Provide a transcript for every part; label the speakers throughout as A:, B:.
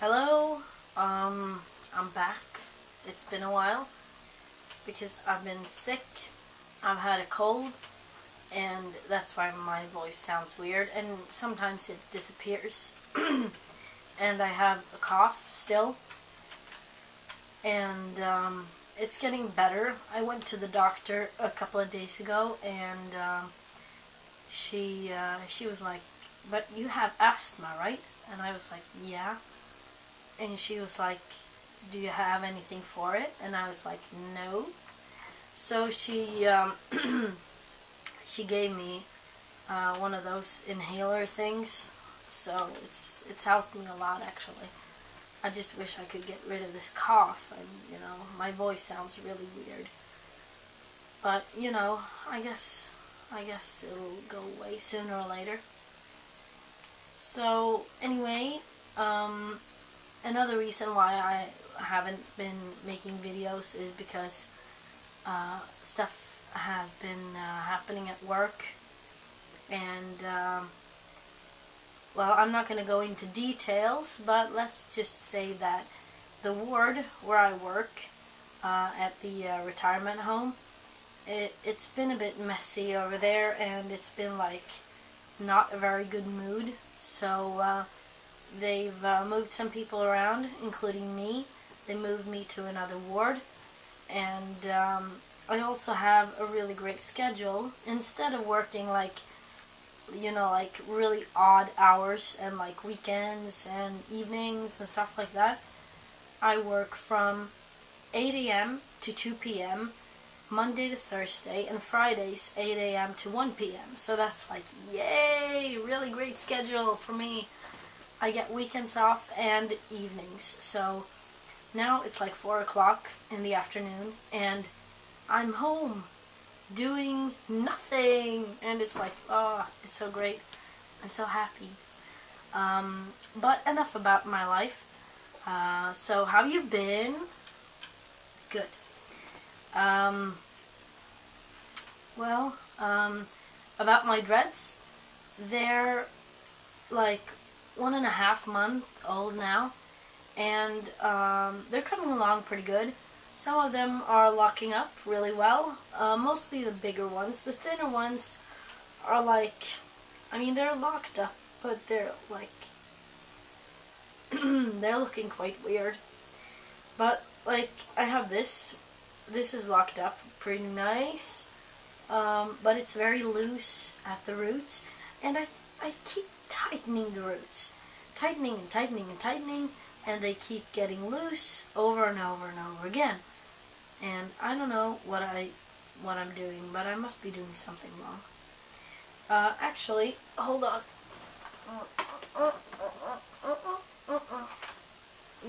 A: Hello, I'm back. It's been a while because I've been sick. I've had a cold, and that's why my voice sounds weird, and sometimes it disappears. And I have a cough still, and it's getting better. I went to the doctor a couple of days ago, and she was like, "But you have asthma, right?" And I was like, "Yeah." And she was like, "Do you have anything for it?" And I was like, "No." So she she gave me one of those inhaler things. So it's helped me a lot, actually. I just wish I could get rid of this cough, and my voice sounds really weird. But I guess it'll go away sooner or later. So anyway, another reason why I haven't been making videos is because stuff has been happening at work, and well, I'm not going to go into details, but let's just say that the ward where I work at the retirement home, it's been a bit messy over there, and it's been like not a very good mood. So they've moved some people around, including me. They moved me to another ward, and I also have a really great schedule. Instead of working like really odd hours and like weekends and evenings and stuff like that, I work from 8 a.m. to 2 p.m. Monday to Thursday, and Fridays 8 a.m. to 1 p.m. So that's like, yay, really great schedule for me. I get weekends off and evenings. So now it's like 4 o'clock in the afternoon, and I'm home doing nothing, and it's like, oh, it's so great. I'm so happy. But enough about my life. So how have you been? Good. Well, about my dreads, they're like 1.5 months old now, and they're coming along pretty good. Some of them are locking up really well, mostly the bigger ones. The thinner ones are like, they're locked up, but they're like, they're looking quite weird. But like, I have this is locked up pretty nice, but it's very loose at the roots, and I keep tightening the roots, tightening and tightening and tightening, and they keep getting loose over and over and over again. And I don't know what I'm doing, but I must be doing something wrong. Actually, hold on.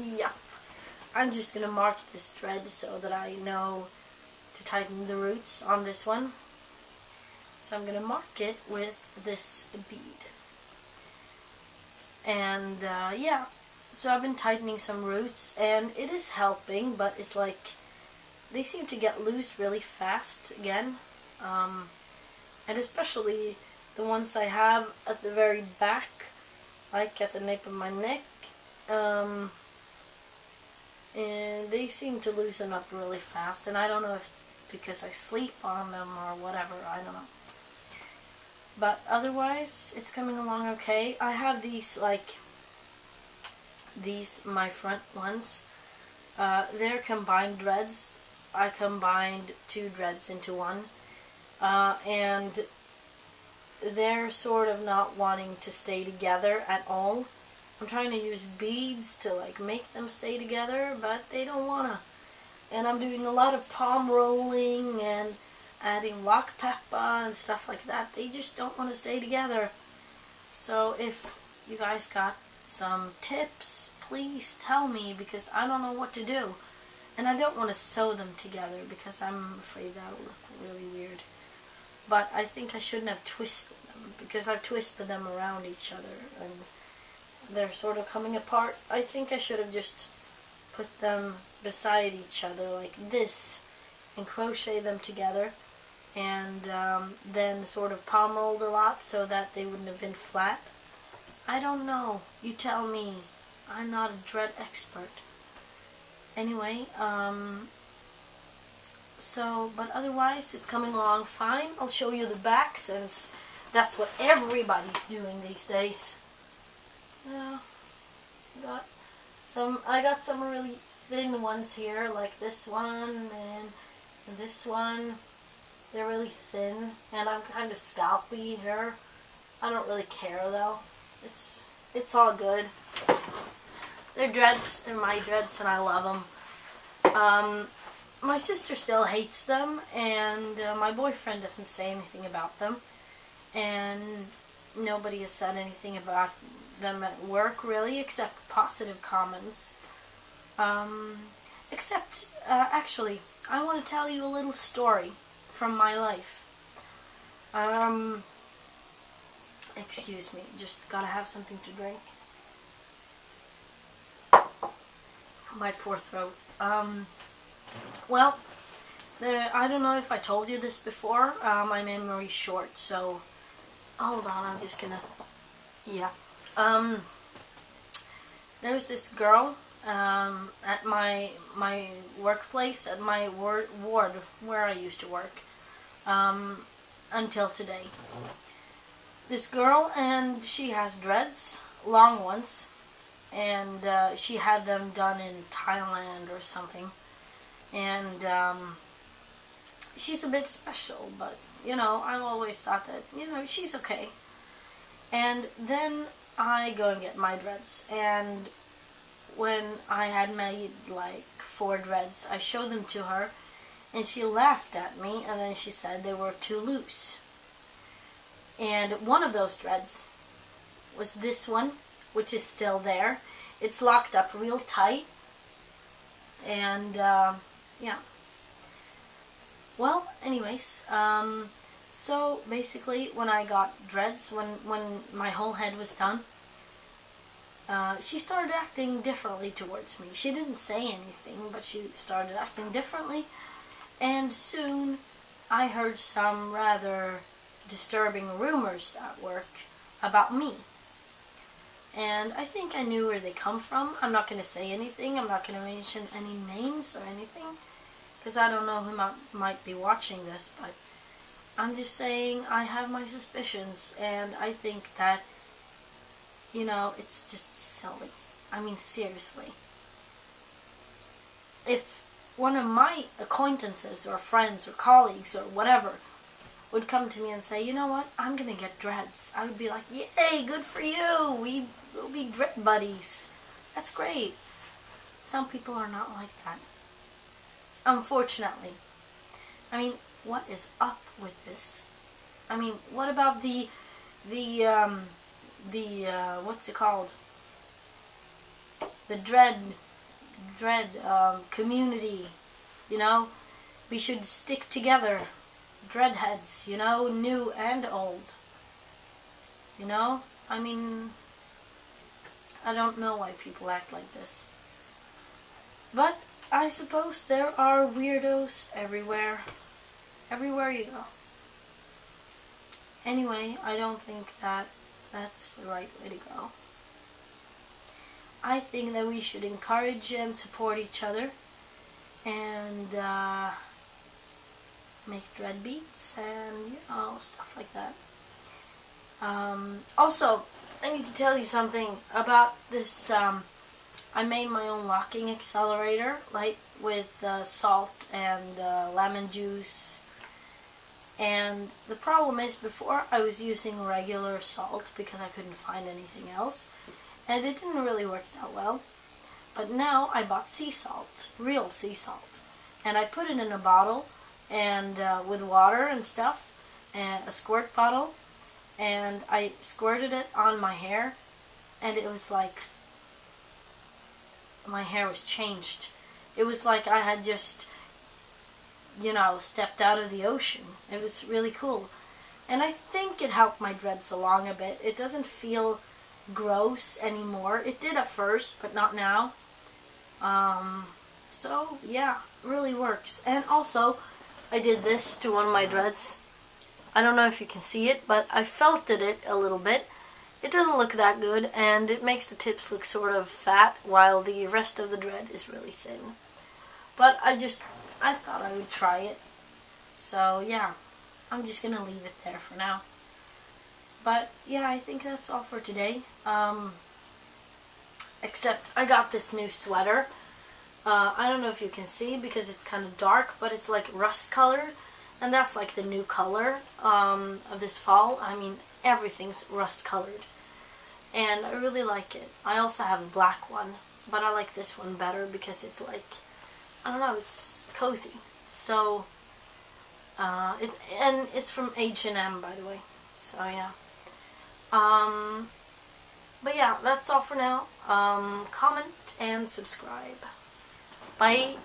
A: Yeah. I'm just gonna mark this thread so that I know to tighten the roots on this one. So I'm gonna mark it with this bead. And yeah, so I've been tightening some roots, and it is helping, but it's like they seem to get loose really fast again. And especially the ones I have at the very back, like at the nape of my neck, and they seem to loosen up really fast, and I don't know if because I sleep on them or whatever, I don't know. But otherwise, it's coming along okay. I have these, my front ones. They're combined dreads. I combined 2 dreads into one. And they're sort of not wanting to stay together at all. I'm trying to use beads to make them stay together, but they don't wanna. And I'm doing a lot of palm rolling and adding lock pepper and stuff like that. They just don't want to stay together. So if you guys got some tips, please tell me, because I don't know what to do. And I don't want to sew them together because I'm afraid that'll look really weird. But I think I shouldn't have twisted them, because I've twisted them around each other and they're sort of coming apart. I think I should have just put them beside each other like this and crochet them together, and then sort of palm rolled a lot so that they wouldn't have been flat. I don't know. You tell me. I'm not a dread expert. Anyway, but otherwise it's coming along fine. I'll show you the back since that's what everybody's doing these days. Yeah, I got some really thin ones here, like this one and this one. They're really thin, and I'm kind of scalpy here. I don't really care though. It's all good. They're dreads, they're my dreads, and I love them. My sister still hates them, and my boyfriend doesn't say anything about them, and nobody has said anything about them at work really, except positive comments. Actually, I want to tell you a little story from my life. Excuse me, just gotta have something to drink. My poor throat. Well, I don't know if I told you this before. My memory's short, so hold on. I'm just gonna. Yeah. There's this girl at my workplace, at my ward where I used to work, until today. This girl, and she has dreads, long ones, and she had them done in Thailand or something. And she's a bit special, but I've always thought that she's okay. And then I go and get my dreads, and when I had made like 4 dreads, I showed them to her, and she laughed at me, and then she said they were too loose. And one of those dreads was this one, which is still there. It's locked up real tight, and yeah. Well, anyways, so basically when I got dreads, when my whole head was done, she started acting differently towards me. She didn't say anything, but she started acting differently, and soon I heard some rather disturbing rumors at work about me. And I think I knew where they come from. I'm not going to say anything. I'm not going to mention any names or anything, because I don't know who might be watching this, but I'm just saying I have my suspicions, and I think that, it's just silly. I mean, seriously. If one of my acquaintances or friends or colleagues or whatever would come to me and say, you know what, I'm going to get dreads, I would be like, yay, good for you, we'll be dread buddies. That's great. Some people are not like that, unfortunately. I mean, what is up with this? I mean, what about the what's it called? The dread community, we should stick together. Dreadheads, new and old. I mean, I don't know why people act like this. But I suppose there are weirdos everywhere. Everywhere you go. Anyway, I don't think that that's the right way to go. I think that we should encourage and support each other, and make dread beats and stuff like that. Also, I need to tell you something about this. I made my own locking accelerator, like with salt and lemon juice. And the problem is, before I was using regular salt because I couldn't find anything else, and it didn't really work that well. But now I bought sea salt, real sea salt, and I put it in a bottle, and with water and stuff, and a squirt bottle, and I squirted it on my hair, and it was like my hair was changed. It was like I had just stepped out of the ocean. It was really cool, and I think it helped my dreads along a bit. It doesn't feel gross anymore. It did at first, but not now. So yeah, really works. And also, I did this to one of my dreads. I don't know if you can see it, but I felted it a little bit. it doesn't look that good, and it makes the tips look sort of fat while the rest of the dread is really thin. But I thought I would try it. So yeah, I'm just gonna leave it there for now. But yeah, I think that's all for today. Except I got this new sweater. I don't know if you can see because it's kind of dark, but it's like rust colored. And that's like the new color of this fall. I mean, everything's rust colored. And I really like it. I also have a black one, but I like this one better because it's like, I don't know, it's cozy. So, and it's from H&M, by the way. So yeah. But yeah, that's all for now. Comment and subscribe. Bye.